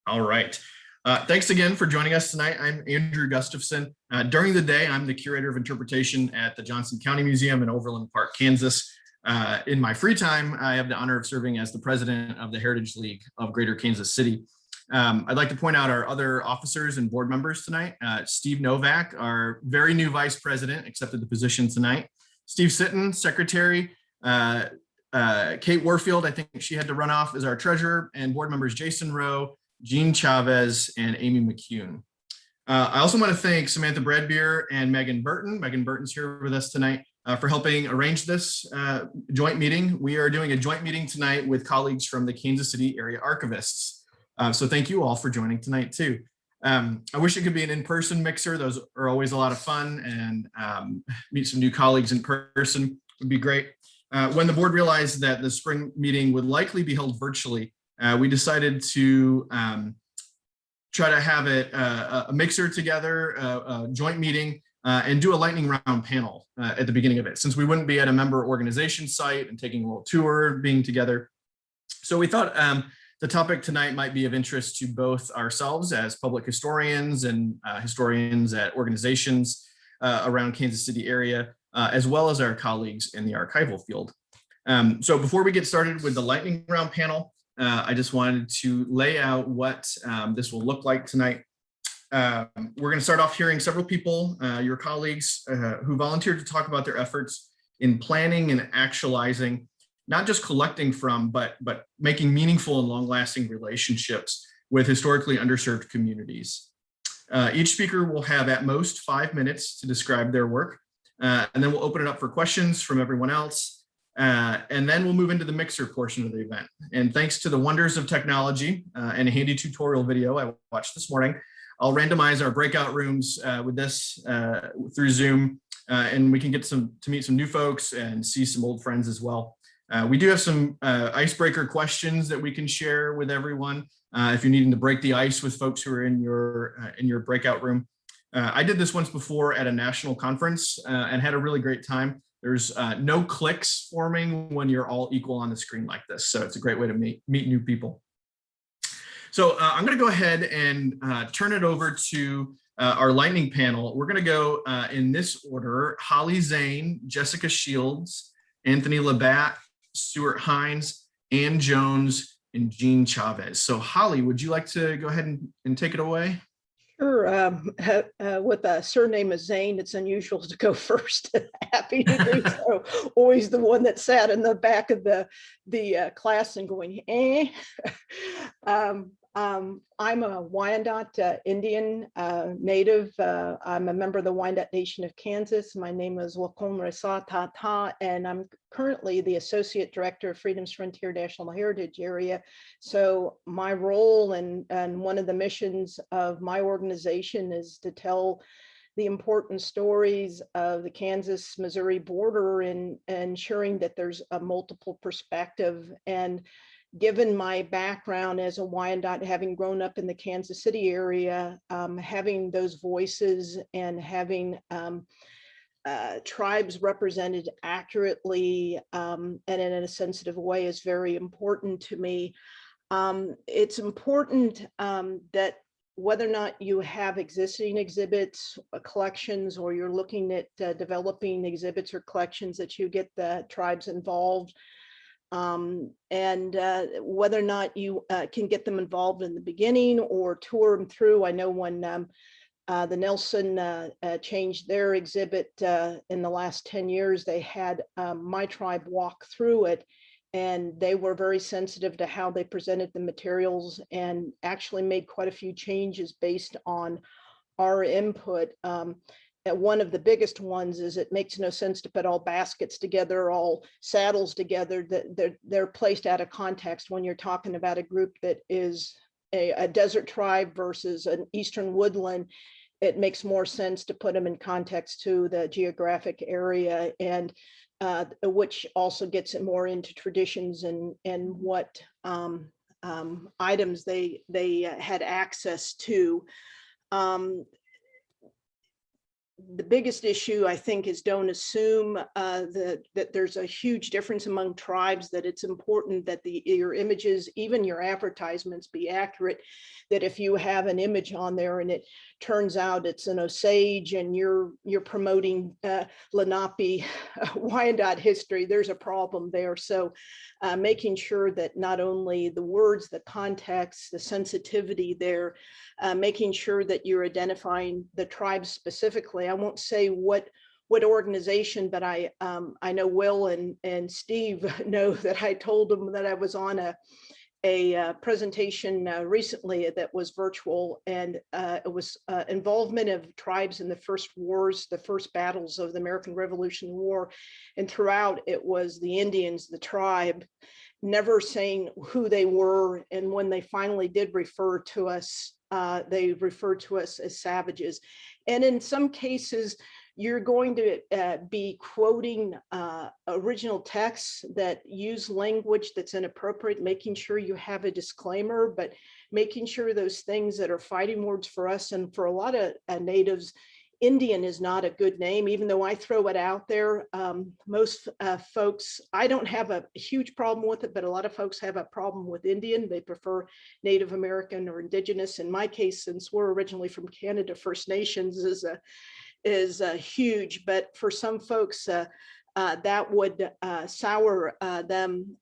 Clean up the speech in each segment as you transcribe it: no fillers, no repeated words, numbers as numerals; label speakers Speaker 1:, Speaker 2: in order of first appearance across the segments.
Speaker 1: All right. Thanks again for joining us tonight. I'm Andrew Gustafson. During the day, I'm the curator of interpretation at the Johnson County Museum in Overland Park, Kansas. In my free time, I have the honor of serving as the president of the Heritage League of Greater Kansas City. I'd like to point out our other officers and board members tonight. Steve Novak, our very new vice president, accepted the position tonight. Steve Sitton, secretary. Kate Warfield, I think she had to run off, as our treasurer, and board members Jason Rowe, Jean Chavez, and Amy McCune. I also want to thank Samantha Bradbeer and Megan Burton. Megan Burton's here with us tonight for helping arrange this joint meeting. We are doing a joint meeting tonight with colleagues from the Kansas City Area Archivists. So thank you all for joining tonight too. I wish it could be an in-person mixer. Those are always a lot of fun, and meet some new colleagues in person would be great. When the board realized that the spring meeting would likely be held virtually, we decided to try to have it a mixer together, a joint meeting, and do a lightning round panel at the beginning of it, since we wouldn't be at a member organization site and taking a little tour, being together. So we thought the topic tonight might be of interest to both ourselves as public historians and historians at organizations around Kansas City area, as well as our colleagues in the archival field. So before we get started with the lightning round panel, I just wanted to lay out what this will look like tonight. We're going to start off hearing several people, your colleagues, who volunteered to talk about their efforts in planning and actualizing, not just collecting from, but making meaningful and long-lasting relationships with historically underserved communities. Each speaker will have at most 5 minutes to describe their work, and then we'll open it up for questions from everyone else. And then we'll move into the mixer portion of the event. And thanks to the wonders of technology and a handy tutorial video I watched this morning, I'll randomize our breakout rooms with this through Zoom, and we can get to meet some new folks and see some old friends as well. We do have some icebreaker questions that we can share with everyone if you're needing to break the ice with folks who are in your breakout room. I did this once before at a national conference and had a really great time. There's no cliques forming when you're all equal on the screen like this. So it's a great way to meet new people. So I'm going to go ahead and turn it over to our lightning panel. We're going to go in this order: Holly Zane, Jessica Shields, Anthony Labatt, Stuart Hines, Ann Jones, and Jean Chavez. So Holly, would you like to go ahead and take it away?
Speaker 2: Sure. With a surname as Zane, it's unusual to go first. Happy to do so. Always the one that sat in the back of the class and going, eh. I'm a Wyandotte Indian native. I'm a member of the Wyandotte Nation of Kansas. My name is Wakon Resa Tata, and I'm currently the Associate Director of Freedom's Frontier National Heritage Area. So my role and one of the missions of my organization is to tell the important stories of the Kansas-Missouri border and ensuring that there's a multiple perspective. And given my background as a Wyandotte, having grown up in the Kansas City area, having those voices and having tribes represented accurately and in a sensitive way is very important to me. It's important that whether or not you have existing exhibits, collections, or you're looking at developing exhibits or collections, that you get the tribes involved. And whether or not you can get them involved in the beginning or tour them through. I know when the Nelson changed their exhibit in the last 10 years, they had my tribe walk through it, and they were very sensitive to how they presented the materials and actually made quite a few changes based on our input. One of the biggest ones is it makes no sense to put all baskets together, all saddles together, that they're placed out of context when you're talking about a group that is a desert tribe versus an eastern woodland. It makes more sense to put them in context to the geographic area, and which also gets it more into traditions and what items they had access to. the biggest issue, I think, is don't assume that there's a huge difference among tribes, that it's important that your images, even your advertisements, be accurate. That if you have an image on there and it turns out it's an Osage and you're promoting Lenape Wyandotte history, there's a problem there. So making sure that not only the words, the context, the sensitivity there, making sure that you're identifying the tribes specifically. I won't say what organization, but I know Will and Steve know that I told them that I was on a presentation recently that was virtual, and it was involvement of tribes in the first wars, the first battles of the American Revolutionary War. And throughout, it was the Indians, the tribe, never saying who they were. And when they finally did refer to us, they referred to us as savages. And in some cases, you're going to be quoting original texts that use language that's inappropriate, making sure you have a disclaimer, but making sure those things that are fighting words for us, and for a lot of natives, Indian is not a good name, even though I throw it out there. Most folks, I don't have a huge problem with it, but a lot of folks have a problem with Indian. They prefer Native American or Indigenous. In my case, since we're originally from Canada, First Nations is huge, but for some folks, that would sour them.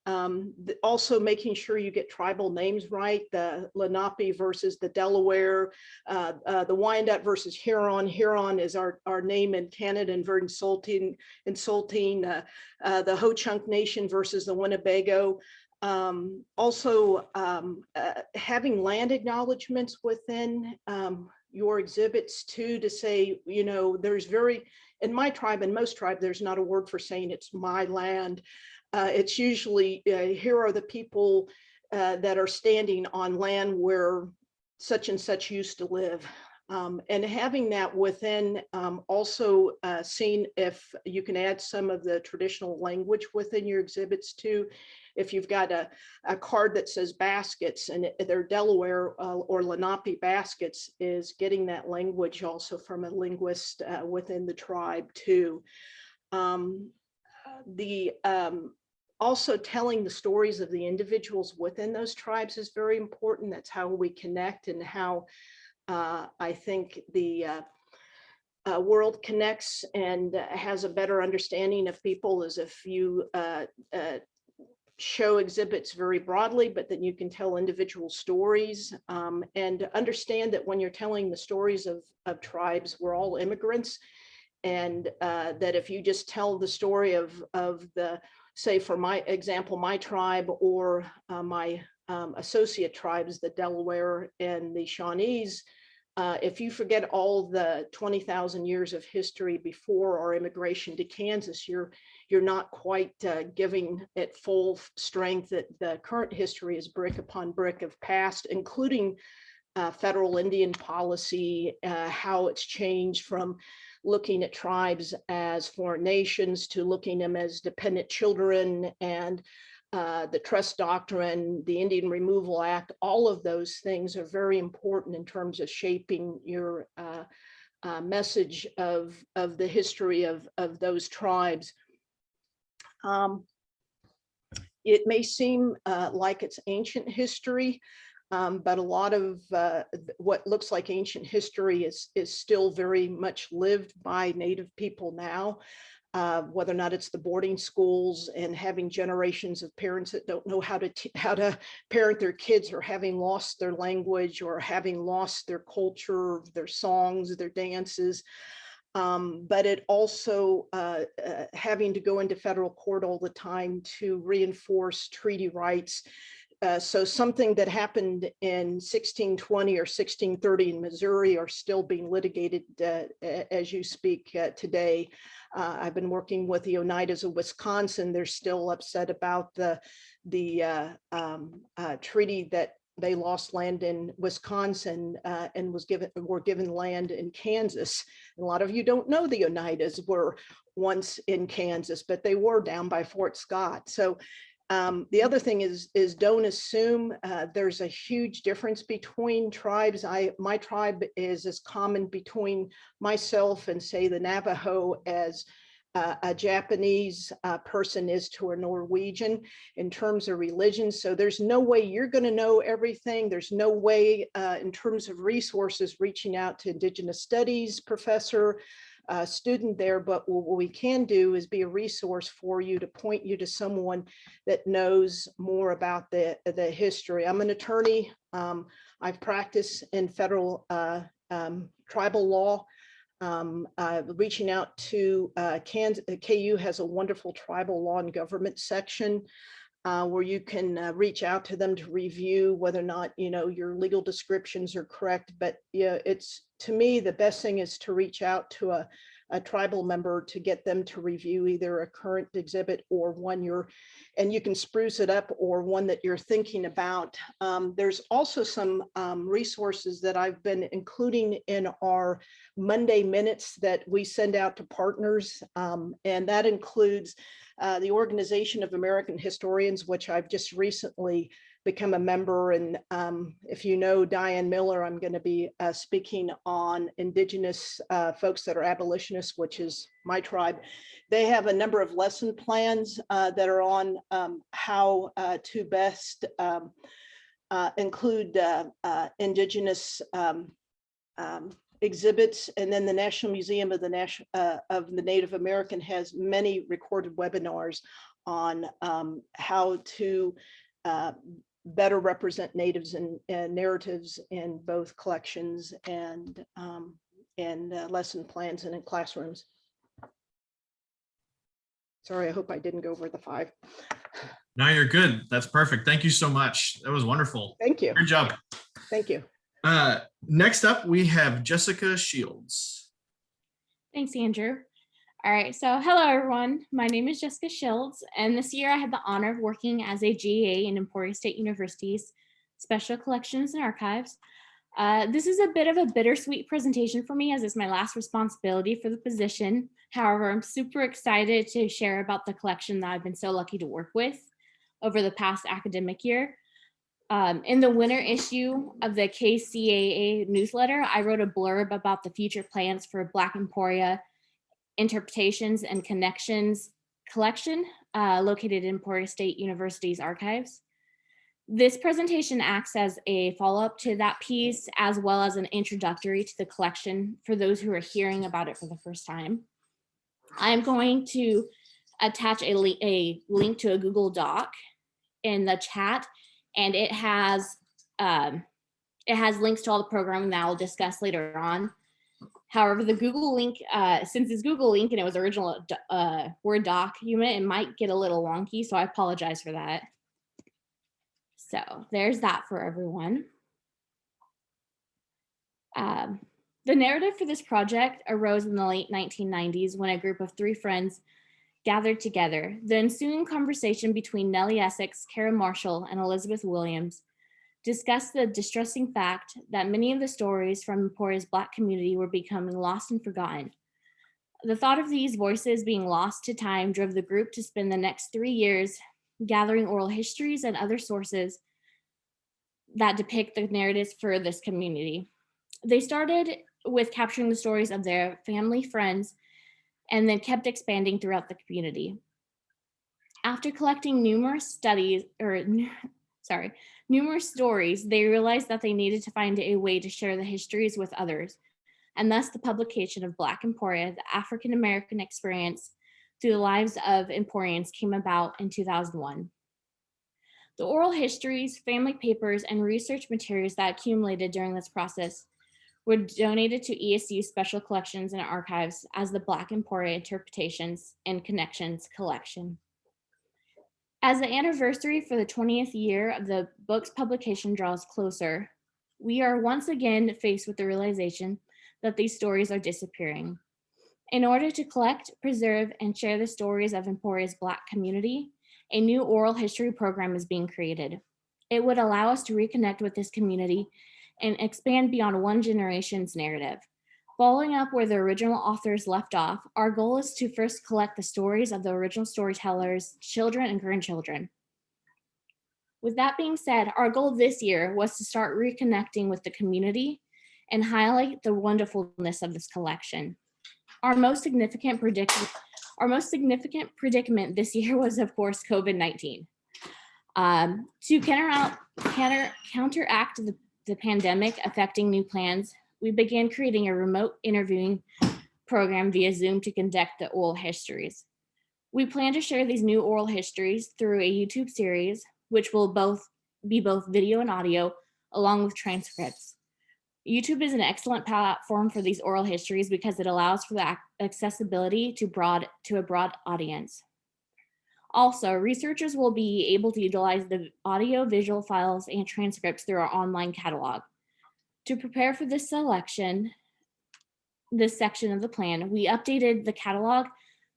Speaker 2: Also making sure you get tribal names right, the Lenape versus the Delaware, the Wyandotte versus Huron. Huron is our name in Canada and very insulting. The Ho-Chunk Nation versus the Winnebago. Also having land acknowledgements within your exhibits too, to say, you know, there's in my tribe and most tribe, there's not a word for saying it's my land. It's usually, here are the people that are standing on land where such and such used to live. And having that within, also seeing if you can add some of the traditional language within your exhibits too. If you've got a card that says baskets and they're Delaware or Lenape baskets, is getting that language also from a linguist within the tribe too. Also telling the stories of the individuals within those tribes is very important. That's how we connect, and how I think the world connects and has a better understanding of people, as if you show exhibits very broadly, but then you can tell individual stories, and understand that when you're telling the stories of tribes, we're all immigrants. And that if you just tell the story of the, say for my example, my tribe, or my associate tribes, the Delaware and the Shawnees, if you forget all the 20,000 years of history before our immigration to Kansas, you're not quite giving it full strength. That the current history is brick upon brick of past, including federal Indian policy, how it's changed from looking at tribes as foreign nations to looking them as dependent children, and the trust doctrine, the Indian Removal Act. All of those things are very important in terms of shaping your message of the history of those tribes. It may seem like it's ancient history, but a lot of what looks like ancient history is still very much lived by Native people now. Whether or not it's the boarding schools and having generations of parents that don't know how to parent their kids, or having lost their language, or having lost their culture, their songs, their dances. But it also having to go into federal court all the time to reinforce treaty rights. So something that happened in 1620 or 1630 in Missouri are still being litigated as you speak today. I've been working with the Oneidas of Wisconsin. They're still upset about the treaty that they lost land in Wisconsin and were given land in Kansas. And a lot of you don't know the Oneidas were once in Kansas, but they were down by Fort Scott. So The other thing is don't assume there's a huge difference between tribes. My tribe is as common between myself and say the Navajo as a Japanese person is to a Norwegian in terms of religion. So there's no way you're going to know everything. There's no way in terms of resources reaching out to Indigenous Studies professor, student there, but what we can do is be a resource for you to point you to someone that knows more about the history. I'm an attorney. I've practiced in federal tribal law. Reaching out to Kansas, KU has a wonderful tribal law and government section where you can reach out to them to review whether or not your legal descriptions are correct. But yeah, it's, to me, the best thing is to reach out to a tribal member to get them to review either a current exhibit or one and you can spruce it up, or one that you're thinking about. There's also some resources that I've been including in our Monday minutes that we send out to partners. And that includes the Organization of American Historians, which I've just recently become a member. And if you know Diane Miller, I'm going to be speaking on Indigenous folks that are abolitionists, which is my tribe. They have a number of lesson plans that are on how to best include Indigenous exhibits. And then the National Museum of the Native American has many recorded webinars on how to better represent natives and narratives in both collections and lesson plans and in classrooms. Sorry, I hope I didn't go over the 5.
Speaker 1: No, you're good. That's perfect. Thank you so much. That was wonderful.
Speaker 2: Thank you.
Speaker 1: Good job.
Speaker 2: Thank you.
Speaker 1: Next up, we have Jessica Shields.
Speaker 3: Thanks, Andrew. All right, so hello everyone. My name is Jessica Shields, and this year I had the honor of working as a GA in Emporia State University's Special Collections and Archives. This is a bit of a bittersweet presentation for me, as it's my last responsibility for the position. However, I'm super excited to share about the collection that I've been so lucky to work with over the past academic year. In the winter issue of the KCAA newsletter, I wrote a blurb about the future plans for Black Emporia Interpretations and Connections collection located in Emporia State University's archives. This presentation acts as a follow-up to that piece, as well as an introductory to the collection for those who are hearing about it for the first time. I'm going to attach a link to a Google Doc in the chat, and it has links to all the programming that I'll discuss later on. However, the Google link, since it's Google link and it was original Word document, it might get a little wonky, so I apologize for that. So there's that for everyone. The narrative for this project arose in the late 1990s when a group of 3 friends gathered together. The ensuing conversation between Nellie Essex, Kara Marshall, and Elizabeth Williams discussed the distressing fact that many of the stories from Emporia's Black community were becoming lost and forgotten. The thought of these voices being lost to time drove the group to spend the next 3 years gathering oral histories and other sources that depict the narratives for this community. They started with capturing the stories of their family, friends, and then kept expanding throughout the community. After collecting numerous stories, they realized that they needed to find a way to share the histories with others, and thus the publication of Black Emporia, the African American experience through the lives of Emporians, came about in 2001. The oral histories, family papers, and research materials that accumulated during this process were donated to ESU Special Collections and Archives as the Black Emporia Interpretations and Connections collection. As the anniversary for the 20th year of the book's publication draws closer, we are once again faced with the realization that these stories are disappearing. In order to collect, preserve, and share the stories of Emporia's Black community, a new oral history program is being created. It would allow us to reconnect with this community and expand beyond one generation's narrative. Following up where the original authors left off, our goal is to first collect the stories of the original storytellers, children and grandchildren. With that being said, our goal this year was to start reconnecting with the community and highlight the wonderfulness of this collection. Our most significant predicament this year was, of course, COVID-19. To counteract the pandemic affecting new plans, we began creating a remote interviewing program via Zoom to conduct the oral histories. We plan to share these new oral histories through a YouTube series, which will be both video and audio, along with transcripts. YouTube is an excellent platform for these oral histories because it allows for the accessibility to a broad audience. Also, researchers will be able to utilize the audio, visual files, and transcripts through our online catalog. To prepare for this section of the plan, we updated the catalog,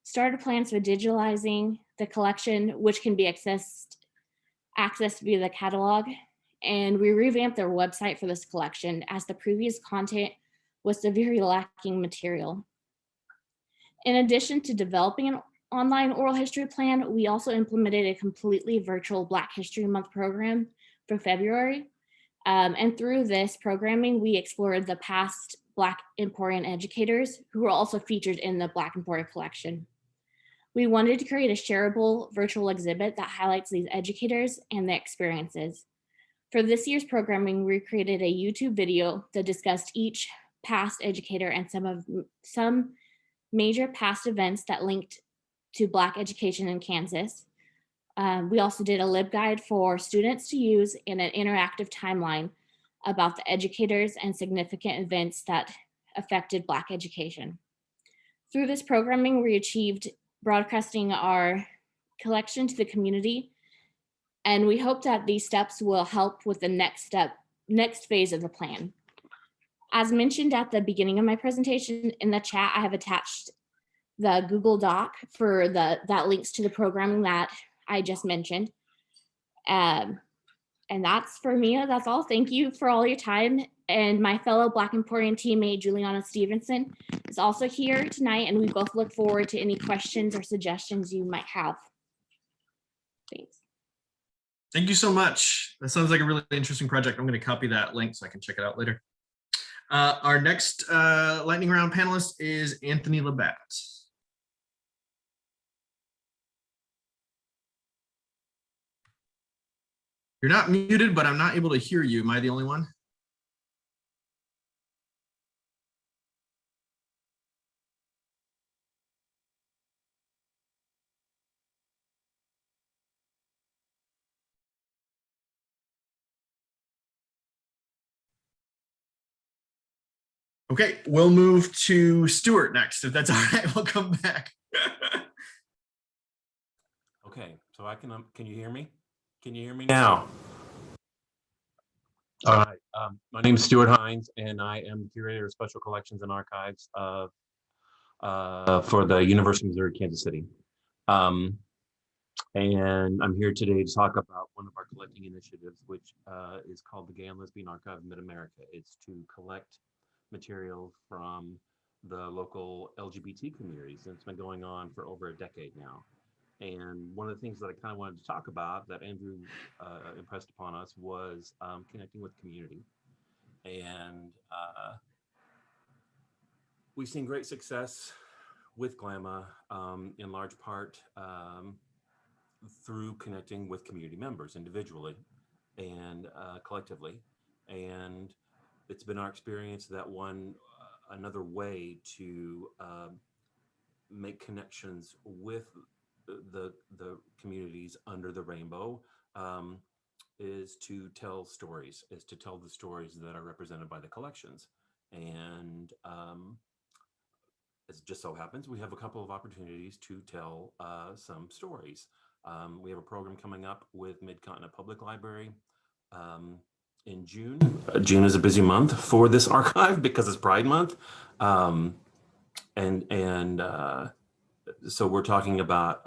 Speaker 3: started plans for digitalizing the collection, which can be accessed via the catalog, and we revamped their website for this collection as the previous content was severely lacking material. In addition to developing an online oral history plan, we also implemented a completely virtual Black History Month program for February. And through this programming, we explored the past Black Emporian educators who were also featured in the Black Emporian collection. We wanted to create a shareable virtual exhibit that highlights these educators and their experiences. For this year's programming, we created a YouTube video that discussed each past educator and some major past events that linked to Black education in Kansas. We also did a LibGuide for students to use and an interactive timeline about the educators and significant events that affected Black education. Through this programming, we achieved broadcasting our collection to the community, and we hope that these steps will help with the next phase of the plan. As mentioned at the beginning of my presentation, in the chat, I have attached the Google Doc for that links to the programming that I just mentioned. And that's for me, that's all. Thank you for all your time. And my fellow Black Emporian teammate, Juliana Stevenson, is also here tonight, and we both look forward to any questions or suggestions you might have. Thanks.
Speaker 1: Thank you so much. That sounds like a really interesting project. I'm going to copy that link so I can check it out later. Our next lightning round panelist is Anthony Labatt. You're not muted, but I'm not able to hear you. Am I the only one? Okay, we'll move to Stuart next, if that's all right. We'll come back.
Speaker 4: Okay, so I can you hear me? Can you hear me now? All right, my name is Stuart Hines, and I am Curator of Special Collections and Archives for the University of Missouri, Kansas City. And I'm here today to talk about one of our collecting initiatives, which is called the Gay and Lesbian Archive of Mid-America. It's to collect material from the local LGBT communities, and it's been going on for over a decade now. And one of the things that I kind of wanted to talk about that Andrew impressed upon us was connecting with community. And we've seen great success with GLAMA in large part through connecting with community members individually and collectively. And it's been our experience that another way to make connections with the communities under the rainbow is to tell stories, is to tell the stories that are represented by the collections. And as it just so happens, we have a couple of opportunities to tell some stories. We have a program coming up with Mid-Continent Public Library in June. June is a busy month for this archive because it's Pride Month. So we're talking about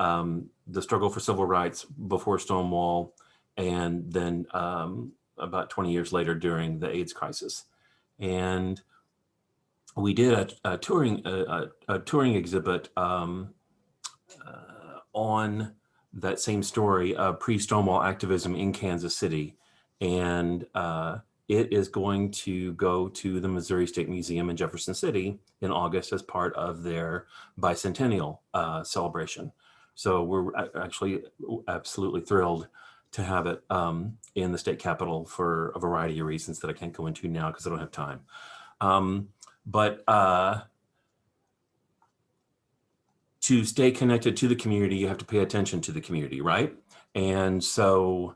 Speaker 4: the struggle for civil rights before Stonewall, and then about 20 years later during the AIDS crisis. And we did a touring exhibit on that same story of pre-Stonewall activism in Kansas City. And it is going to go to the Missouri State Museum in Jefferson City in August as part of their bicentennial celebration. So we're actually absolutely thrilled to have it in the state capitol for a variety of reasons that I can't go into now because I don't have time. To stay connected to the community, you have to pay attention to the community, right? And so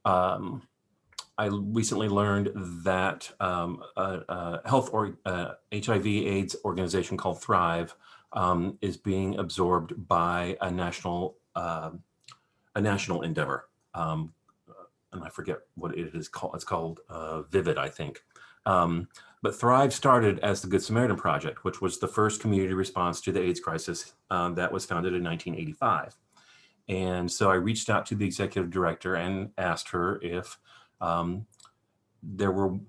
Speaker 4: I recently learned that a HIV/AIDS organization called Thrive is being absorbed by a national endeavor. And I forget what it is called. It's called Vivid, I think. But Thrive started as the Good Samaritan Project, which was the first community response to the AIDS crisis that was founded in 1985. And so I reached out to the executive director and asked her if there were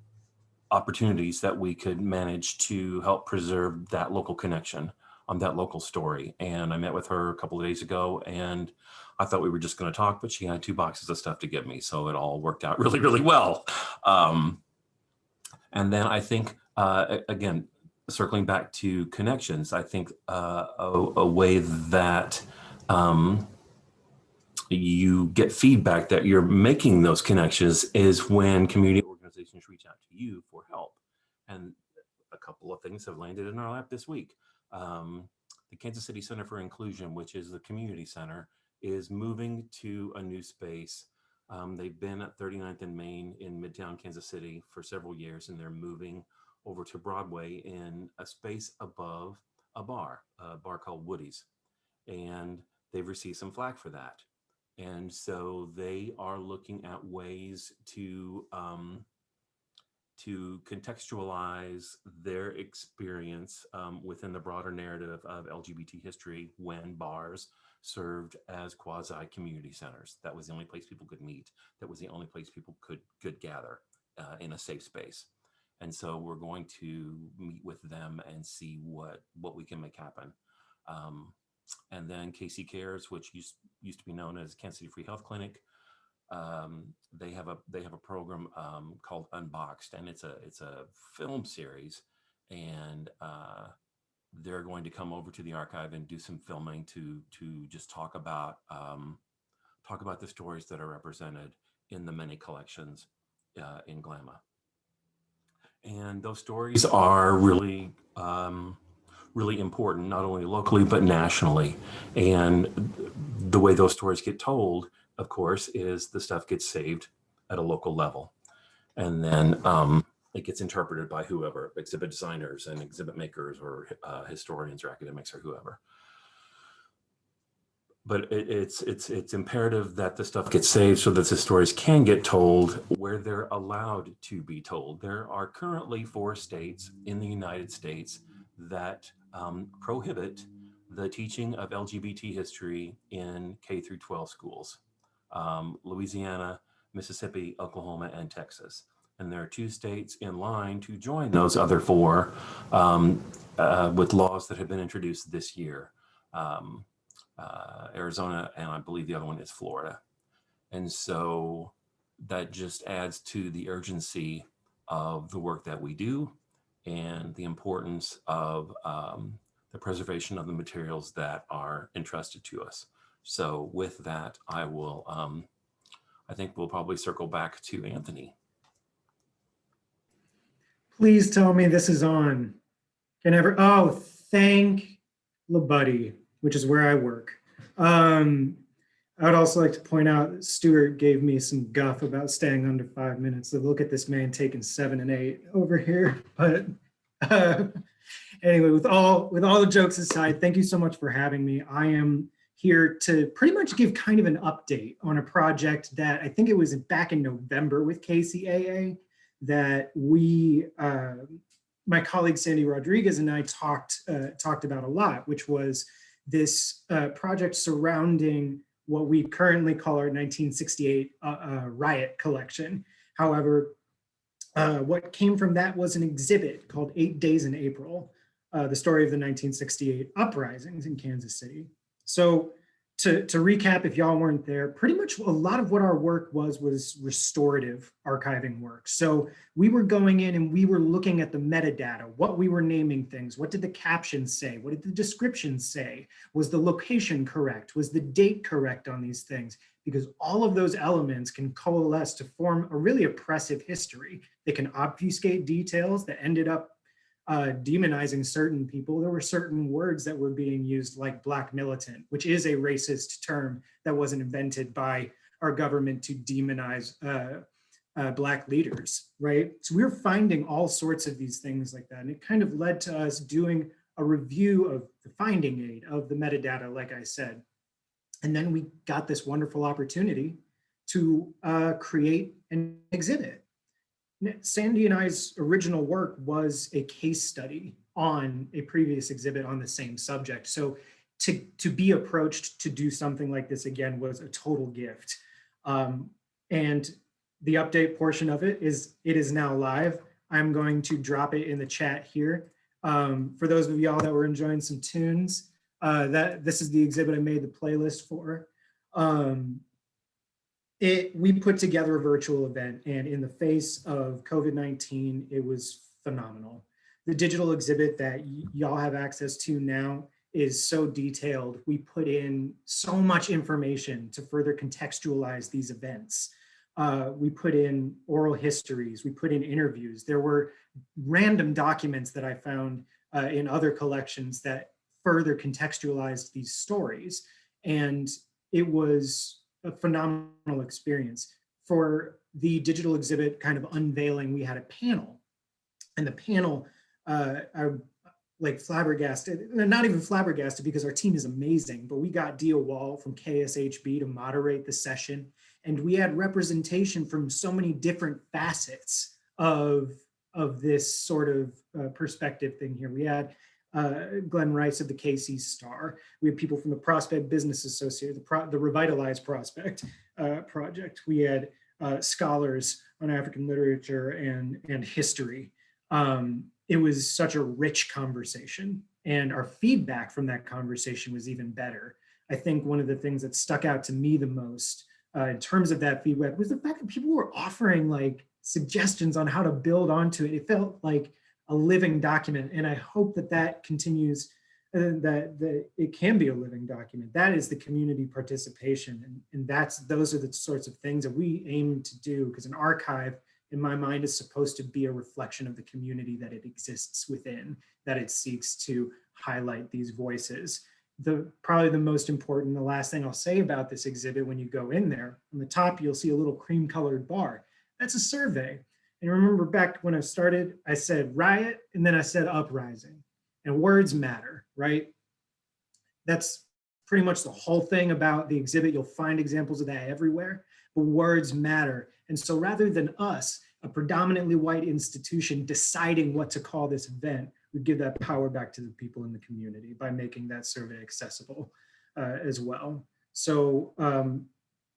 Speaker 4: opportunities that we could manage to help preserve that local connection on that local story. And I met with her a couple of days ago, and I thought we were just going to talk, but she had 2 boxes of stuff to give me. So it all worked out really, really well. And then I think, again, circling back to connections, I think a way that you get feedback that you're making those connections is when community organizations reach out to you for help. And a couple of things have landed in our lap this week. The Kansas City Center for Inclusion, which is the community center, is moving to a new space. They've been at 39th and Main in Midtown Kansas City for several years, and they're moving over to Broadway in a space above a bar called Woody's. And they've received some flack for that. And so they are looking at ways to contextualize their experience within the broader narrative of LGBT history when bars served as quasi-community centers. That was the only place people could meet. That was the only place people could gather in a safe space. And so we're going to meet with them and see what we can make happen. And then KC Cares, which used to be known as Kansas City Free Health Clinic, they have a program called Unboxed, and it's a film series, and they're going to come over to the archive and do some filming to just talk about the stories that are represented in the many collections in GLAMA. And those stories are really really important, not only locally, but nationally. And the way those stories get told, of course, is the stuff gets saved at a local level. And then it gets interpreted by whoever, exhibit designers and exhibit makers or historians or academics or whoever. But it's imperative that the stuff gets saved so that the stories can get told where they're allowed to be told. There are currently 4 states in the United States that prohibit the teaching of LGBT history in K through 12 schools: Louisiana, Mississippi, Oklahoma, and Texas. And there are 2 states in line to join those other 4 with laws that have been introduced this year. Arizona, and I believe the other one is Florida. And so that just adds to the urgency of the work that we do and the importance of the preservation of the materials that are entrusted to us. So with that, I think we'll probably circle back to Anthony.
Speaker 5: Please tell me this is on. Oh, thank LaBuddy, which is where I work. I would also like to point out that Stuart gave me some guff about staying under 5 minutes. So look at this man taking 7 and 8 over here. But anyway, with all the jokes aside, thank you so much for having me. I am here to pretty much give kind of an update on a project that I think it was back in November with KCAA that we, my colleague Sandy Rodriguez and I talked about a lot, which was this project surrounding what we currently call our 1968 riot collection. However, what came from that was an exhibit called 8 Days in April, the story of the 1968 uprisings in Kansas City. So to recap, if y'all weren't there, pretty much a lot of what our work was restorative archiving work. So we were going in and we were looking at the metadata, what we were naming things, what did the captions say, what did the descriptions say, was the location correct, was the date correct on these things, because all of those elements can coalesce to form a really oppressive history. They can obfuscate details that ended up demonizing certain people. There were certain words that were being used, like Black militant, which is a racist term that wasn't invented by our government to demonize Black leaders, right? So we were finding all sorts of these things like that. And it kind of led to us doing a review of the finding aid of the metadata, like I said. And then we got this wonderful opportunity to create an exhibit. Sandy and I's original work was a case study on a previous exhibit on the same subject. So to be approached to do something like this again was a total gift. And the update portion of it is now live. I'm going to drop it in the chat here. For those of y'all that were enjoying some tunes, this is the exhibit I made the playlist for. We put together a virtual event, and in the face of COVID-19, it was phenomenal. The digital exhibit that y'all have access to now is so detailed. We put in so much information to further contextualize these events. We put in oral histories, we put in interviews. There were random documents that I found in other collections that further contextualized these stories. And it was a phenomenal experience. For the digital exhibit kind of unveiling, we had a panel, and the panel, are like flabbergasted, not even flabbergasted because our team is amazing, but we got Dia Wall from KSHB to moderate the session. And we had representation from so many different facets of this sort of perspective thing here. We had Glenn Rice of the KC Star. We had people from the Prospect Business Association, the Revitalize Prospect project. We had scholars on African literature and history. It was such a rich conversation, and our feedback from that conversation was even better. I think one of the things that stuck out to me the most in terms of that feedback was the fact that people were offering like suggestions on how to build onto it. It felt like a living document, and I hope that that continues, that it can be a living document. That is the community participation, and those are the sorts of things that we aim to do, because an archive, in my mind, is supposed to be a reflection of the community that it exists within, that it seeks to highlight these voices. Probably the most important, the last thing I'll say about this exhibit, when you go in there, on the top, you'll see a little cream-colored bar. That's a survey. And remember back when I started, I said riot, and then I said uprising. And words matter, right? That's pretty much the whole thing about the exhibit. You'll find examples of that everywhere, but words matter. And so rather than us, a predominantly white institution, deciding what to call this event, we give that power back to the people in the community by making that survey accessible as well. So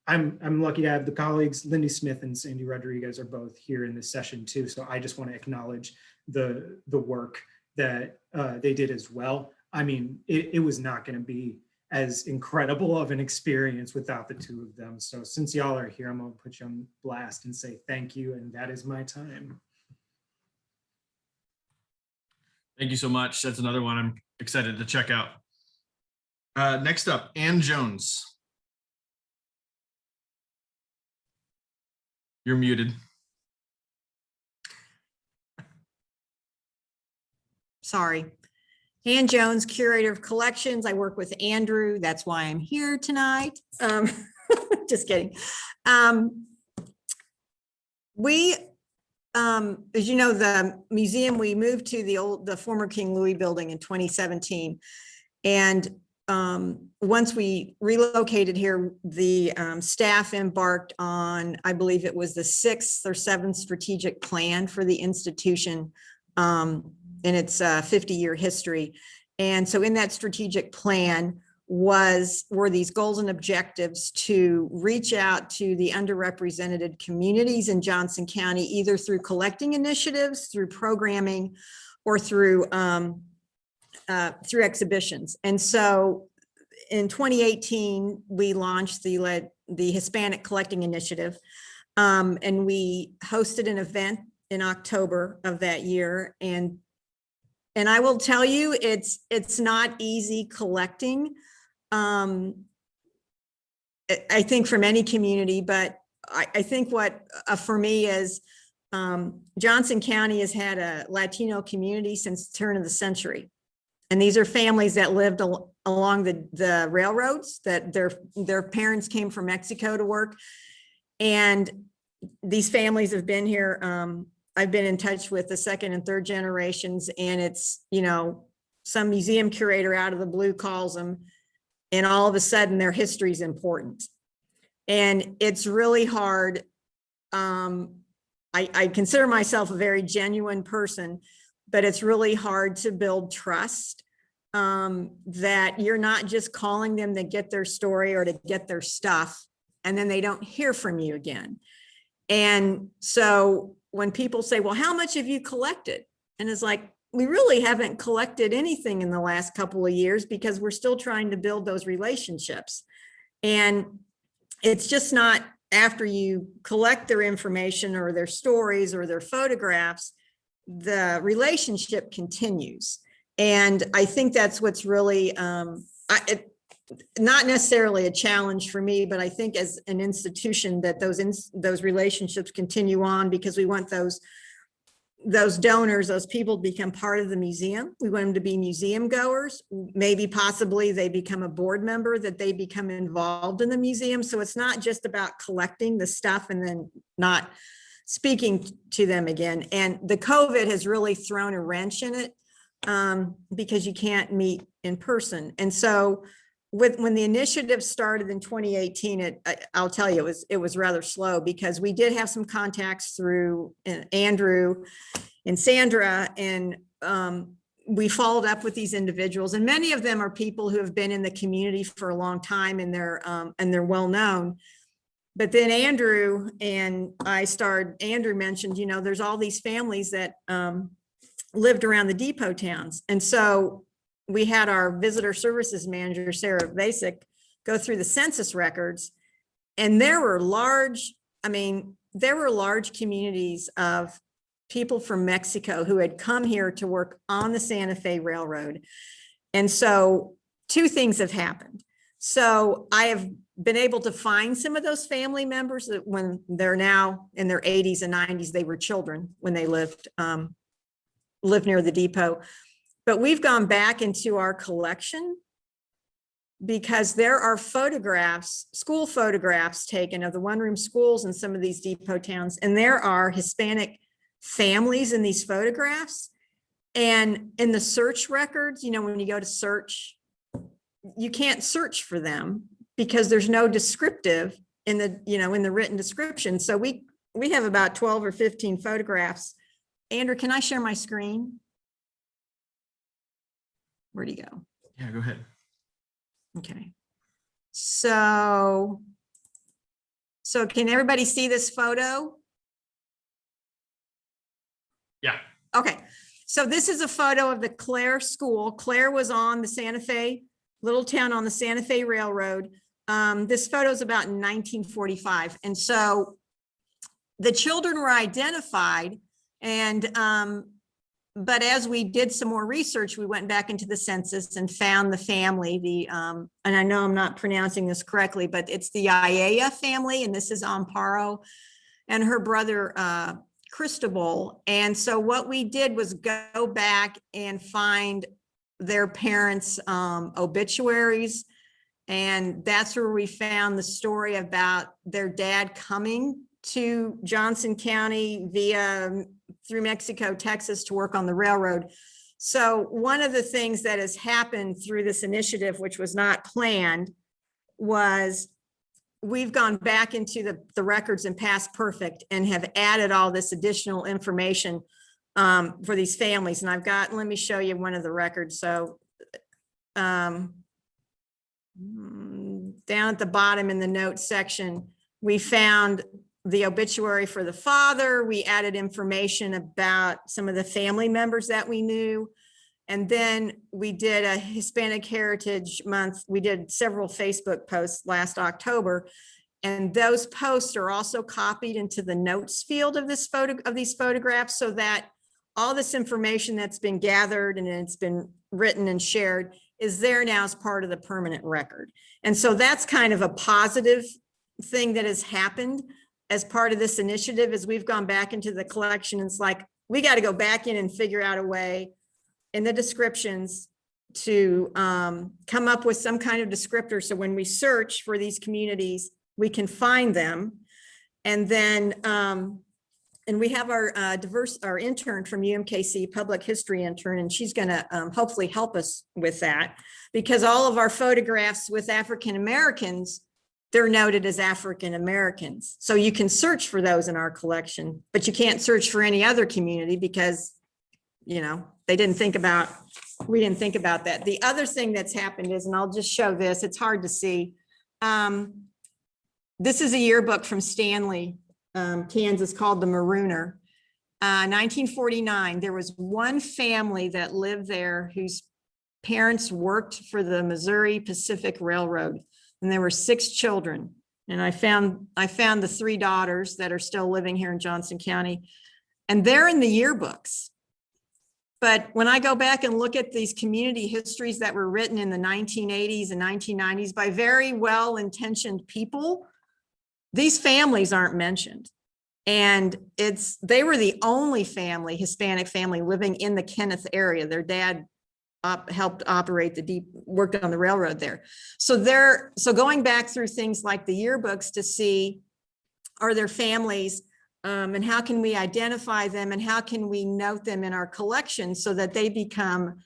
Speaker 5: I'm lucky to have the colleagues, Lindy Smith and Sandy Rodriguez are both here in this session too. So I just want to acknowledge the work that they did as well. I mean, it was not going to be as incredible of an experience without the two of them. So since y'all are here, I'm going to put you on blast and say thank you. And that is my time.
Speaker 1: Thank you so much. That's another one I'm excited to check out. Next up, Ann Jones. You're muted.
Speaker 6: Sorry. Ann Jones, Curator of Collections. I work with Andrew. That's why I'm here tonight. Just kidding. As you know, the museum, we moved to the former King Louis building in 2017. And once we relocated here, the staff embarked on, I believe it was the 6th or 7th strategic plan for the institution in its 50-year history. And so in that strategic plan were these goals and objectives to reach out to the underrepresented communities in Johnson County, either through collecting initiatives, through programming, or through exhibitions. And so in 2018, we launched the Hispanic Collecting Initiative. And we hosted an event in October of that year. And I will tell you, it's not easy collecting. I think from any community, but I think what for me is Johnson County has had a Latino community since the turn of the century. And these are families that lived along the railroads, that their parents came from Mexico to work. And these families have been here. I've been in touch with the second and third generations, and it's, you know, some museum curator out of the blue calls them, and all of a sudden their history is important. And it's really hard. I consider myself a very genuine person, but it's really hard to build trust, that you're not just calling them to get their story or to get their stuff, and then they don't hear from you again. And so when people say, well, how much have you collected? And it's like, we really haven't collected anything in the last couple of years because we're still trying to build those relationships. And it's just not after you collect their information or their stories or their photographs, the relationship continues. And I think that's what's really, not necessarily a challenge for me, but I think as an institution that those relationships continue on, because we want those donors, those people to become part of the museum. We want them to be museum goers. Maybe possibly they become a board member, that they become involved in the museum. So it's not just about collecting the stuff and then not speaking to them again. And the COVID has really thrown a wrench in it, because you can't meet in person. And so when the initiative started in 2018, I'll tell you, it was rather slow, because we did have some contacts through Andrew and Sandra, and we followed up with these individuals, and many of them are people who have been in the community for a long time, and they're well known. But then Andrew mentioned, you know, there's all these families that lived around the depot towns, and so we had our visitor services manager, Sarah Vasic, go through the census records, and there were large communities of people from Mexico who had come here to work on the Santa Fe Railroad. And so two things have happened. So I have been able to find some of those family members that when they're now in their 80s and 90s, they were children when they lived near the depot. But we've gone back into our collection because there are photographs, school photographs taken of the one-room schools in some of these depot towns. And there are Hispanic families in these photographs. And in the search records, you know, when you go to search, you can't search for them because there's no descriptive in the, you know, in the written description. So we have about 12 or 15 photographs. Andrew, can I share my screen? Where'd he go?
Speaker 1: Yeah, go ahead.
Speaker 6: Okay. So can everybody see this photo?
Speaker 1: Yeah.
Speaker 6: Okay. So this is a photo of the Clare School. Clare was on the Santa Fe, little town on the Santa Fe Railroad. This photo is about 1945. And so the children were identified, and but as we did some more research, we went back into the census and found the family, and I know I'm not pronouncing this correctly, but it's the Ayala family, and this is Amparo and her brother, Cristobal. And so what we did was go back and find their parents' obituaries. And that's where we found the story about their dad coming to Johnson County through Mexico, Texas to work on the railroad. So one of the things that has happened through this initiative, which was not planned, was we've gone back into the records in Past Perfect and have added all this additional information for these families. And let me show you one of the records. So down at the bottom in the notes section, we found the obituary for the father. We added information about some of the family members that we knew. And then we did a Hispanic Heritage Month. We did several Facebook posts last October. And those posts are also copied into the notes field of this of these photographs, so that all this information that's been gathered and it's been written and shared is there now as part of the permanent record. And so that's kind of a positive thing that has happened as part of this initiative. As we've gone back into the collection, it's like, we got to go back in and figure out a way in the descriptions to come up with some kind of descriptor. So when we search for these communities, we can find them. And then, and we have our our intern from UMKC, public history intern, and she's gonna hopefully help us with that, because all of our photographs with African Americans, they're noted as African Americans. So you can search for those in our collection, but you can't search for any other community because, you know, we didn't think about that. The other thing that's happened is, and I'll just show this, it's hard to see. This is a yearbook from Stanley, Kansas, called the Marooner. 1949, there was one family that lived there whose parents worked for the Missouri Pacific Railroad, and there were 6 children. And I found the 3 daughters that are still living here in Johnson County, and they're in the yearbooks. But when I go back and look at these community histories that were written in the 1980s and 1990s by very well-intentioned people, these families aren't mentioned. And they were the only family, Hispanic family, living in the Kenneth area. Their dad helped operate worked on the railroad there. So going back through things like the yearbooks to see, are there families, and how can we identify them, and how can we note them in our collection so that they become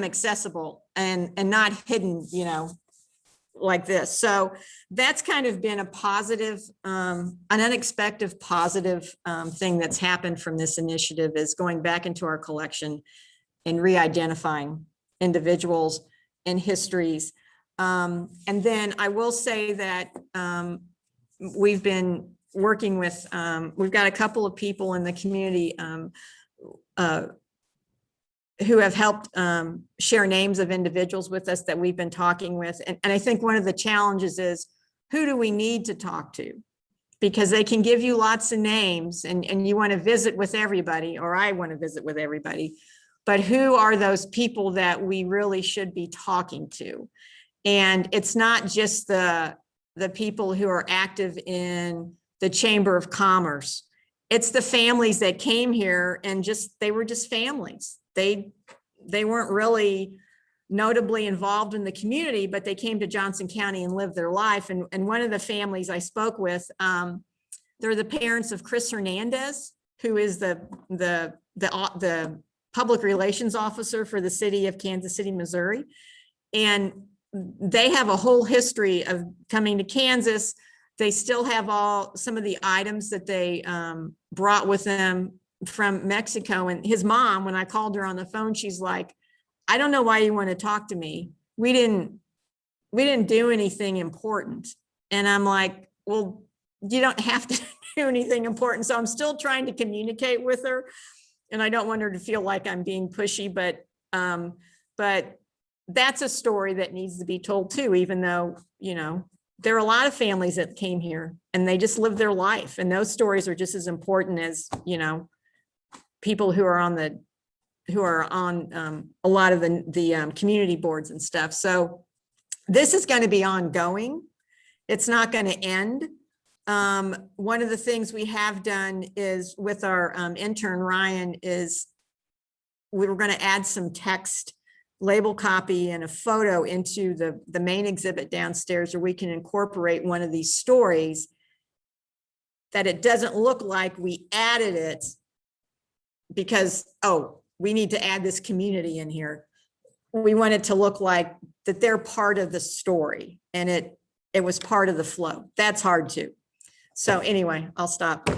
Speaker 6: accessible and not hidden, you know, like this. So that's kind of been a positive, an unexpected positive thing that's happened from this initiative, is going back into our collection and re-identifying individuals and histories. And then I will say that we've been working with, we've got a couple of people in the community who have helped share names of individuals with us that we've been talking with. And I think one of the challenges is, who do we need to talk to? Because they can give you lots of names and you want to visit with everybody, or I want to visit with everybody, but who are those people that we really should be talking to? And it's not just the people who are active in the Chamber of Commerce. It's the families that came here and they were just families. They weren't really notably involved in the community, but they came to Johnson County and lived their life. And one of the families I spoke with, they're the parents of Chris Hernandez, who is the public relations officer for the city of Kansas City, Missouri. And they have a whole history of coming to Kansas. They still have some of the items that they brought with them from Mexico. And his mom, when I called her on the phone, she's like, I don't know why you want to talk to me. We didn't do anything important. And I'm like, well, you don't have to do anything important. So I'm still trying to communicate with her, and I don't want her to feel like I'm being pushy, but that's a story that needs to be told too, even though, you know, there are a lot of families that came here and they just lived their life. And those stories are just as important as, you know, people who are on a lot of the community boards and stuff. So this is going to be ongoing. It's not going to end. One of the things we have done is with our intern, Ryan, is we were going to add some text, label copy, and a photo into the main exhibit downstairs, where we can incorporate one of these stories that it doesn't look like we added it because, oh, we need to add this community in here. We want it to look like that they're part of the story and it was part of the flow. That's hard too. So anyway, I'll stop.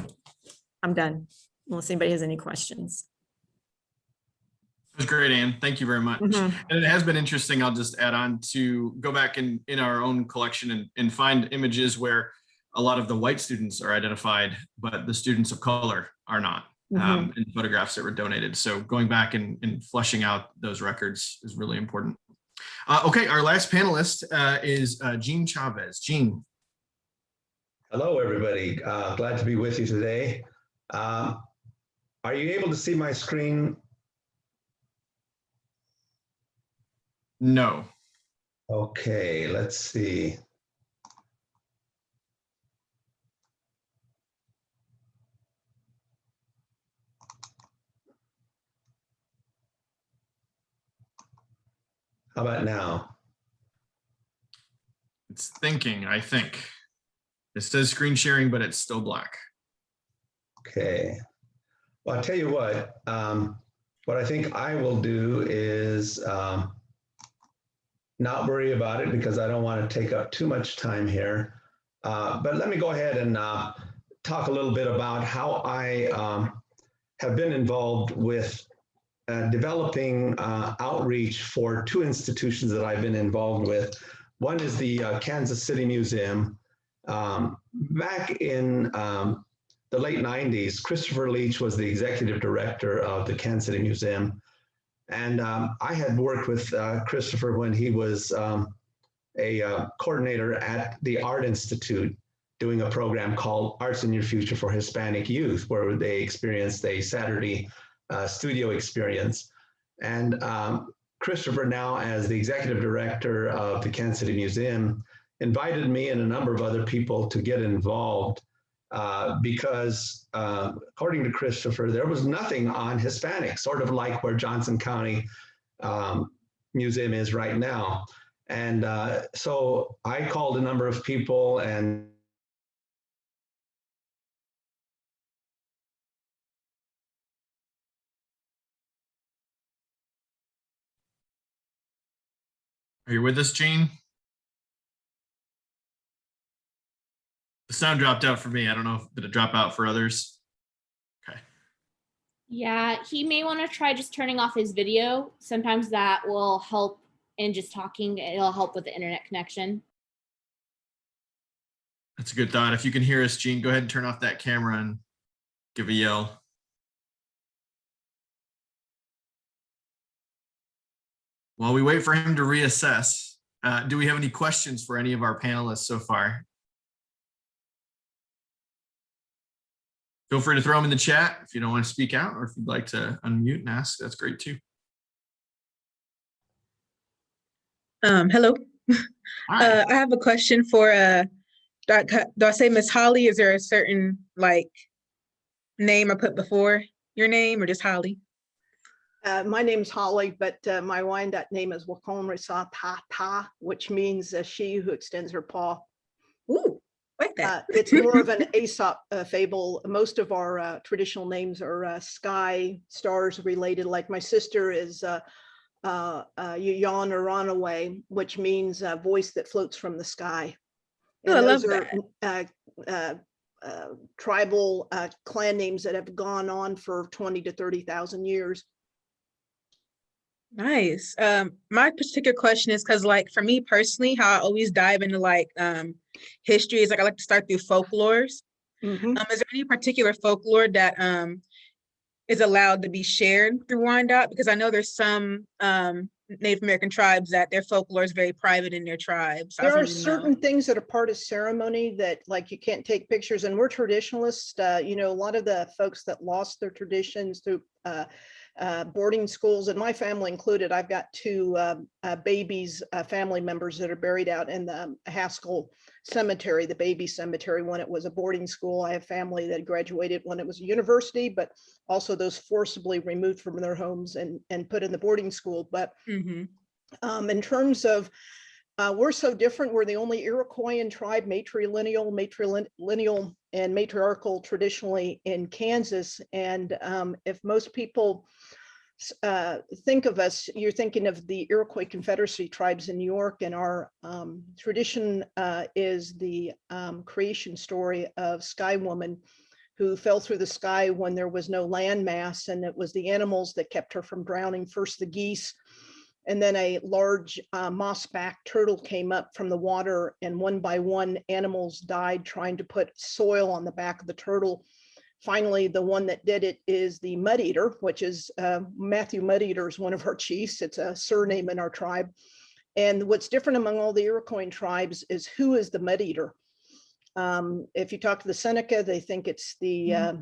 Speaker 6: I'm done, unless anybody has any questions.
Speaker 1: It was great, Anne. Thank you very much.
Speaker 6: Mhm.
Speaker 1: And it has been interesting. I'll just add on to go back in our own collection and find images where a lot of the white students are identified, but the students of color are not. and photographs that were donated. So going back and fleshing out those records is really important. Okay, our last panelist is Jean Chavez. Jean.
Speaker 7: Hello, everybody. Glad to be with you today. Are you able to see my screen?
Speaker 1: No.
Speaker 7: Okay, let's see. How about now?
Speaker 1: It's thinking, I think. It says screen sharing, but it's still black.
Speaker 7: Okay. Well, I'll tell you what I think I will do is not worry about it because I don't want to take up too much time here. But let me go ahead and talk a little bit about how I have been involved with developing outreach for two institutions that I've been involved with. One is the Kansas City Museum. Back in the late 90s, Christopher Leach was the executive director of the Kansas City Museum. And I had worked with Christopher when he was a coordinator at the Art Institute, doing a program called Arts in Your Future for Hispanic Youth, where they experienced a Saturday studio experience. And Christopher, now as the executive director of the Kansas City Museum, invited me and a number of other people to get involved because according to Christopher, there was nothing on Hispanic, sort of like where Johnson County Museum is right now. And so I called a number of people and
Speaker 1: Are you with us, Jean? The sound dropped out for me. I don't know if did it drop out for others. Okay.
Speaker 3: Yeah, he may want to try just turning off his video. Sometimes that will help in just talking. It'll help with the internet connection.
Speaker 1: That's a good thought. If you can hear us, Jean, go ahead and turn off that camera and give a yell. While we wait for him to reassess, do we have any questions for any of our panelists so far? Feel free to throw them in the chat if you don't want to speak out, or if you'd like to unmute and ask, that's great too.
Speaker 8: Hello. I have a question for, do I say Miss Holly? Is there a certain like name I put before your name or just Holly?
Speaker 2: My name's Holly, but my Wyandotte name is Wakonrisa Pa, which means she who extends her paw.
Speaker 8: Ooh, like that.
Speaker 2: It's more of an Aesop fable. Most of our traditional names are sky, stars related. Like my sister is Yawn or Runaway, which means a voice that floats from the sky. And
Speaker 8: Oh, I love
Speaker 2: that. Tribal clan names that have gone on for 20 to 30,000 years.
Speaker 8: Nice. My particular question is because like for me personally, how I always dive into like history is like I like to start through folklores. Is there any particular folklore that is allowed to be shared through Wyandotte? Because I know there's some Native American tribes that their folklore is very private in their tribes.
Speaker 2: There are certain things that are part of ceremony that like you can't take pictures, and we're traditionalists. You know, a lot of the folks that lost their traditions through boarding schools, and my family included. I've got two babies, family members that are buried out in the Haskell Cemetery, the baby cemetery, when it was a boarding school. I have family that graduated when it was a university, but also those forcibly removed from their homes and put in the boarding school. But in terms of we're so different. We're the only Iroquoian tribe, matrilineal and matriarchal traditionally in Kansas. And if most people think of us, you're thinking of the Iroquois Confederacy tribes in New York, and our tradition is the creation story of Sky Woman, who fell through the sky when there was no land mass, and it was the animals that kept her from drowning. First the geese, and then a large moss-back turtle came up from the water, and one by one animals died trying to put soil on the back of the turtle. finally, the one that did it is the Mud Eater, which is Matthew Mud Eater is one of our chiefs. It's a surname in our tribe. And what's different among all the Iroquois tribes is who is the Mud Eater. If you talk to the Seneca, they think it's the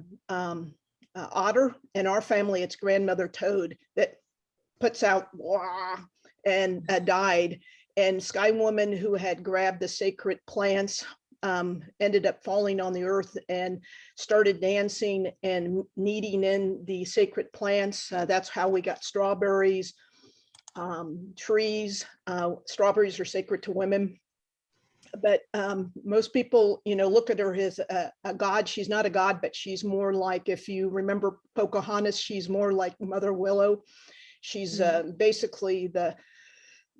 Speaker 2: otter. In our family, it's grandmother toad that puts out wah, and died. And Sky Woman, who had grabbed the sacred plants, ended up falling on the earth and started dancing and kneading in the sacred plants. That's how we got strawberries, trees. Strawberries are sacred to women. But most people, look at her as a god. She's not a god, but she's more like, if you remember Pocahontas, she's more like Mother Willow. She's basically the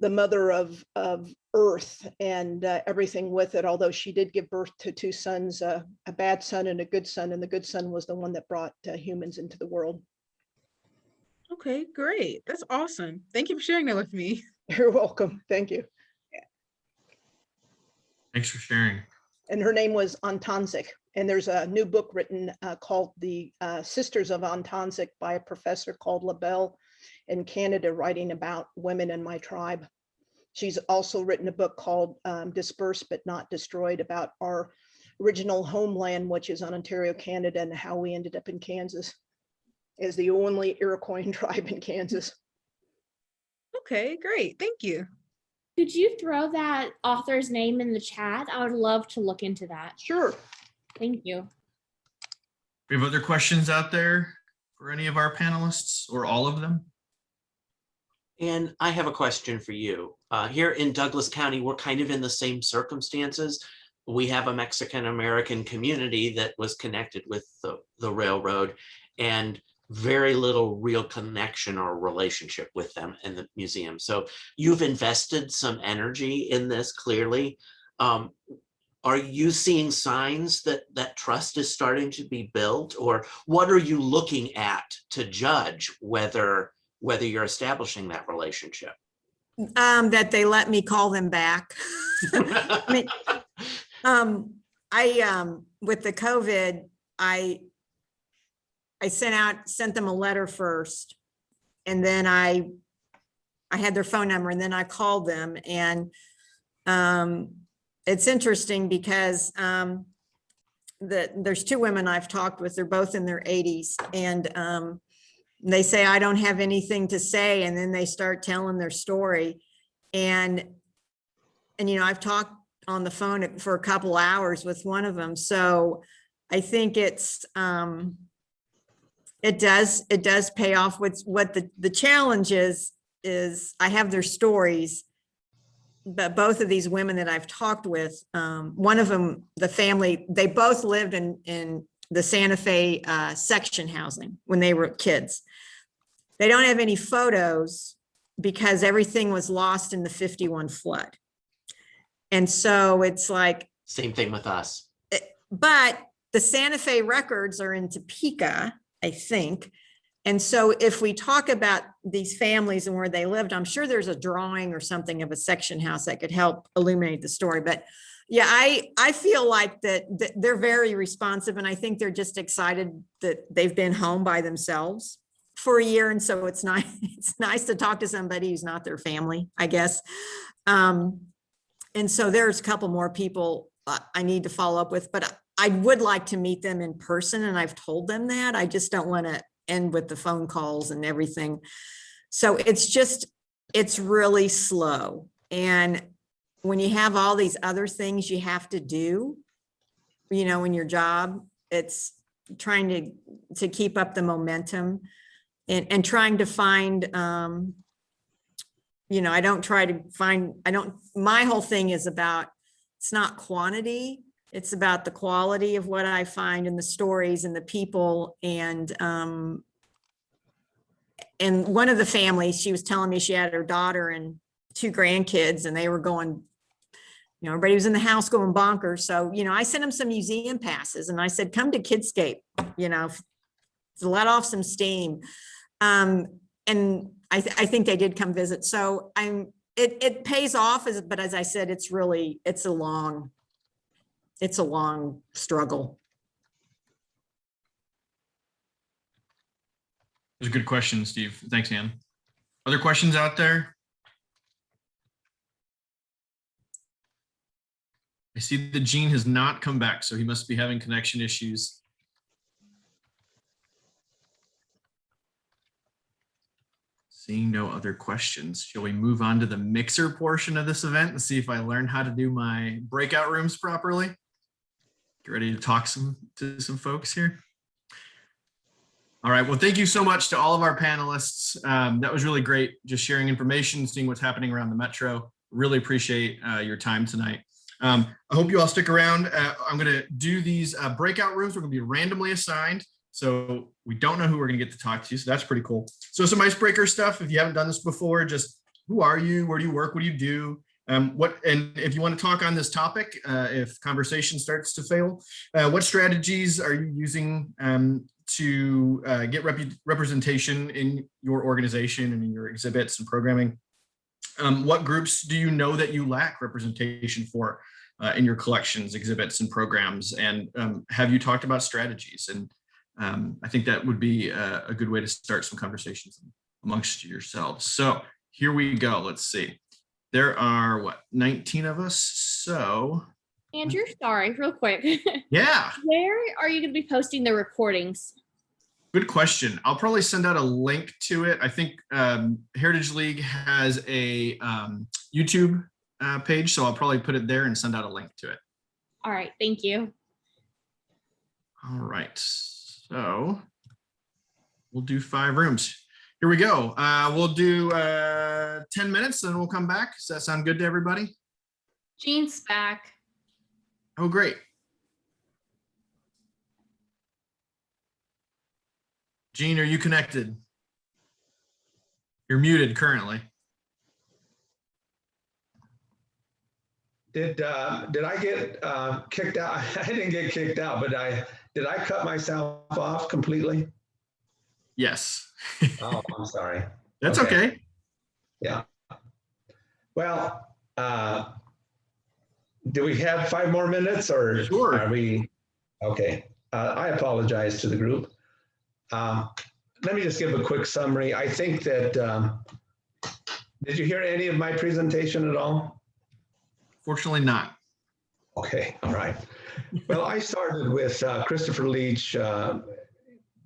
Speaker 2: mother of earth and everything with it, although she did give birth to two sons, a bad son and a good son, and the good son was the one that brought humans into the world.
Speaker 8: Okay, great. That's awesome. Thank you for sharing that with me.
Speaker 2: You're welcome. Thank you.
Speaker 1: Thanks for sharing.
Speaker 2: And her name was Antanzik. And there's a new book written called The Sisters of Antanzik by a professor called LaBelle in Canada, writing about women in my tribe. She's also written a book called Dispersed but Not Destroyed, about our original homeland, which is on Ontario, Canada, and how we ended up in Kansas as the only Iroquois tribe in Kansas.
Speaker 8: Okay, great. Thank you.
Speaker 3: Could you throw that author's name in the chat? I would love to look into that.
Speaker 2: Sure.
Speaker 3: Thank you.
Speaker 1: We have other questions out there for any of our panelists or all of them?
Speaker 9: And I have a question for you. Here in Douglas County, we're kind of in the same circumstances. We have a Mexican-American community that was connected with the railroad, and very little real connection or relationship with them in the museum. So you've invested some energy in this, clearly. Are you seeing signs that that trust is starting to be built, or what are you looking at to judge whether you're establishing that relationship?
Speaker 6: That they let me call them back. I mean, with the COVID, I sent them a letter first, and then I had their phone number, and then I called them. And it's interesting because there's two women I've talked with. They're both in their 80s, and they say, I don't have anything to say. And then they start telling their story. And I've talked on the phone for a couple hours with one of them. So I think it's, it does pay off. What the challenge is I have their stories, but both of these women that I've talked with, one of them, the family, they both lived in the Santa Fe section housing when they were kids. They don't have any photos because everything was lost in the 51 flood. And so it's like,
Speaker 9: Same thing with us.
Speaker 6: but the Santa Fe records are in Topeka, I think. And so if we talk about these families and where they lived, I'm sure there's a drawing or something of a section house that could help illuminate the story. But yeah, I feel like that they're very responsive, and I think they're just excited that they've been home by themselves for a year. And so it's nice to talk to somebody who's not their family, I guess. And so there's a couple more people I need to follow up with, but I would like to meet them in person, and I've told them that. I just don't want to end with the phone calls and everything. So it's really slow. And when you have all these other things you have to do, in your job, it's trying to keep up the momentum and trying to find, my whole thing is about, it's not quantity, it's about the quality of what I find in the stories and the people. And one of the families, she was telling me she had her daughter and two grandkids, and they were going, everybody was in the house going bonkers. So, I sent them some museum passes, and I said, come to Kidscape, to let off some steam. And I think they did come visit. So it pays off, but as I said, it's a long struggle.
Speaker 1: was a good question, Steve. Thanks, Ann. Other questions out there? I see that Gene has not come back, so he must be having connection issues. Seeing no other questions, shall we move on to the mixer portion of this event and see if I learn how to do my breakout rooms properly? Get ready to talk to some folks here. All right, well, thank you so much to all of our panelists. That was really great, just sharing information, seeing what's happening around the Metro. Really appreciate your time tonight. I hope you all stick around. I'm gonna do these breakout rooms. We're gonna be randomly assigned. So we don't know who we're gonna get to talk to, so that's pretty cool. So some icebreaker stuff, if you haven't done this before, just who are you, where do you work, what do you do? And if you want to talk on this topic, if conversation starts to fail, what strategies are you using to get representation in your organization and in your exhibits and programming? What groups do you know that you lack representation for in your collections, exhibits, and programs? And have you talked about strategies? And I think that would be a good way to start some conversations amongst yourselves. So here we go. Let's see. There are, what, 19 of us? So.
Speaker 3: Andrew, sorry, real quick.
Speaker 1: Yeah.
Speaker 3: Where are you going to be posting the recordings?
Speaker 1: Good question. I'll probably send out a link to it. I think Heritage League has a YouTube page, so I'll probably put it there and send out a link to it.
Speaker 3: All right, thank you.
Speaker 1: All right, so we'll do 5 rooms. Here we go. We'll do 10 minutes and we'll come back. Does that sound good to everybody?
Speaker 3: Jean's back.
Speaker 1: Oh, great. Jean, are you connected? You're muted currently.
Speaker 7: Did I get kicked out? I didn't get kicked out, but did I cut myself off completely?
Speaker 1: Yes.
Speaker 7: Oh, I'm sorry.
Speaker 1: That's okay.
Speaker 7: Yeah. Well, do we have 5 more minutes or
Speaker 1: Sure.
Speaker 7: Are we? Okay. I apologize to the group. Let me just give a quick summary. I think that, did you hear any of my presentation at all?
Speaker 1: Fortunately not.
Speaker 7: Okay, all right. Well, I started with Christopher Leach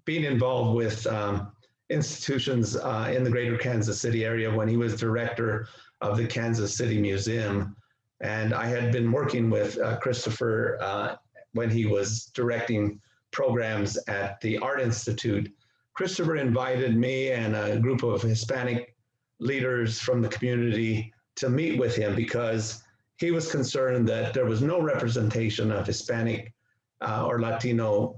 Speaker 7: being involved with institutions in the greater Kansas City area when he was director of the Kansas City Museum. And I had been working with Christopher when he was directing programs at the Art Institute. Christopher invited me and a group of Hispanic leaders from the community to meet with him because he was concerned that there was no representation of Hispanic or Latino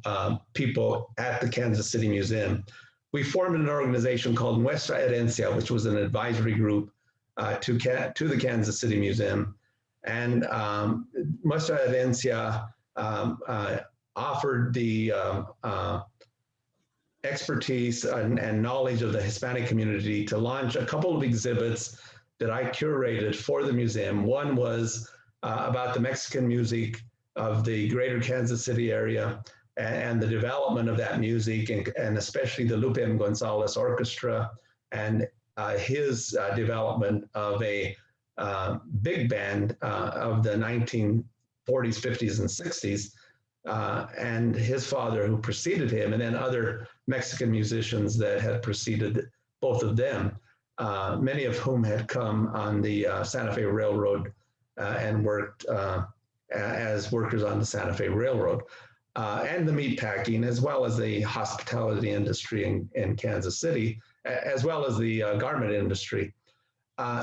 Speaker 7: people at the Kansas City Museum. We formed an organization called Nuestra Herencia, which was an advisory group to the Kansas City Museum. And Nuestra Herencia offered the expertise and knowledge of the Hispanic community to launch a couple of exhibits that I curated for the museum. One was about the Mexican music of the greater Kansas City area and the development of that music, and especially the Lupe M. Gonzalez Orchestra and his development of a big band of the 1940s, 50s, and 60s. And his father who preceded him, and then other Mexican musicians that had preceded both of them, many of whom had come on the Santa Fe Railroad and worked as workers on the Santa Fe Railroad, and the meatpacking, as well as the hospitality industry in Kansas City, as well as the garment industry.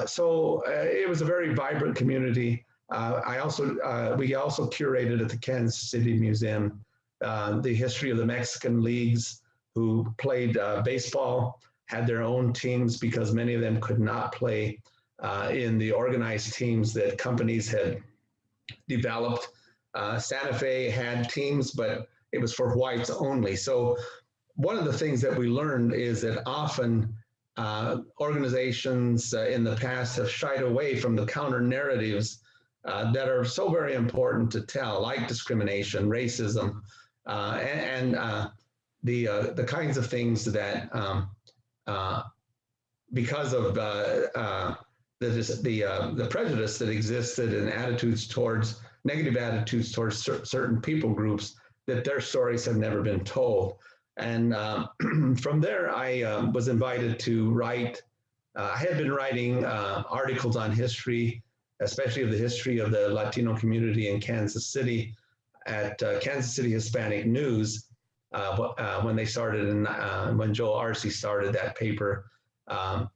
Speaker 7: So it was a very vibrant community. We also curated at the Kansas City Museum the history of the Mexican leagues who played baseball, had their own teams because many of them could not play in the organized teams that companies had developed. Santa Fe had teams, but it was for whites only. So one of the things that we learned is that often organizations in the past have shied away from the counter narratives that are so very important to tell, like discrimination, racism, and the kinds of things that because of the prejudice that existed and negative attitudes towards certain people groups, that their stories have never been told. And from there, I was invited to write. I had been writing articles on history, especially of the history of the Latino community in Kansas City at Kansas City Hispanic News when they started, when Joel Arce started that paper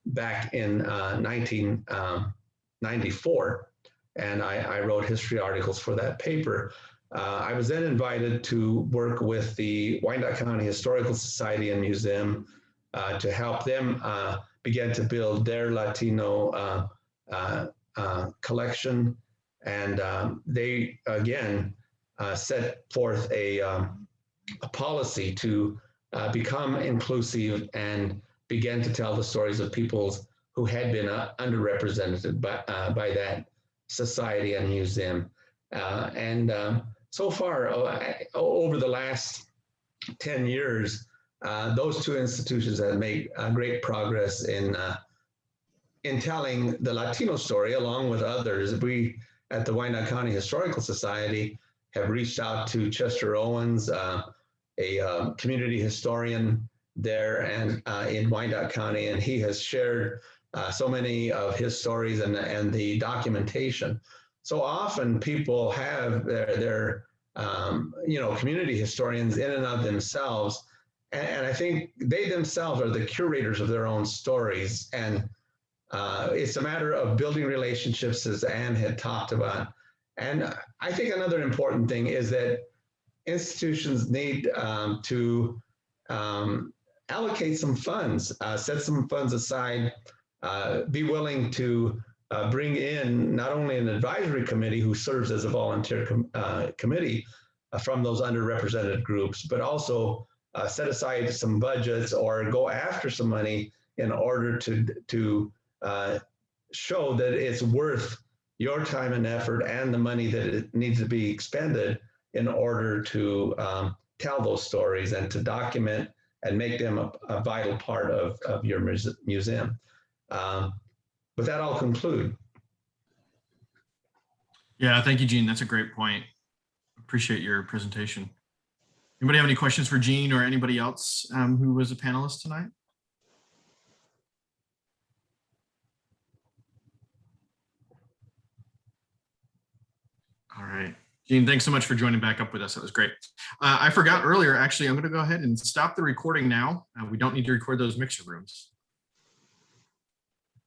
Speaker 7: back in 1994. And I wrote history articles for that paper. I was then invited to work with the Wyandotte County Historical Society and Museum to help them begin to build their Latino collection. And they, again, set forth a policy to become inclusive and begin to tell the stories of peoples who had been underrepresented by that society and museum. So far, over the last 10 years, those two institutions have made great progress in telling the Latino story, along with others. We at the Wyandotte County Historical Society have reached out to Chester Owens, a community historian there and in Wyandotte County, and he has shared so many of his stories and the documentation. So often people have their community historians in and of themselves, and I think they themselves are the curators of their own stories. And it's a matter of building relationships, as Anne had talked about. And I think another important thing is that institutions need to allocate some funds, set some funds aside, be willing to bring in not only an advisory committee who serves as a volunteer committee from those underrepresented groups, but also set aside some budgets or go after some money in order to show that it's worth your time and effort and the money that it needs to be expended in order to tell those stories and to document and make them a vital part of your museum. With that, I'll conclude.
Speaker 1: Yeah, thank you, Gene. That's a great point. Appreciate your presentation. Anybody have any questions for Gene or anybody else who was a panelist tonight? All right. Gene, thanks so much for joining back up with us. That was great. I forgot earlier, actually, I'm going to go ahead and stop the recording now. We don't need to record those mixer rooms.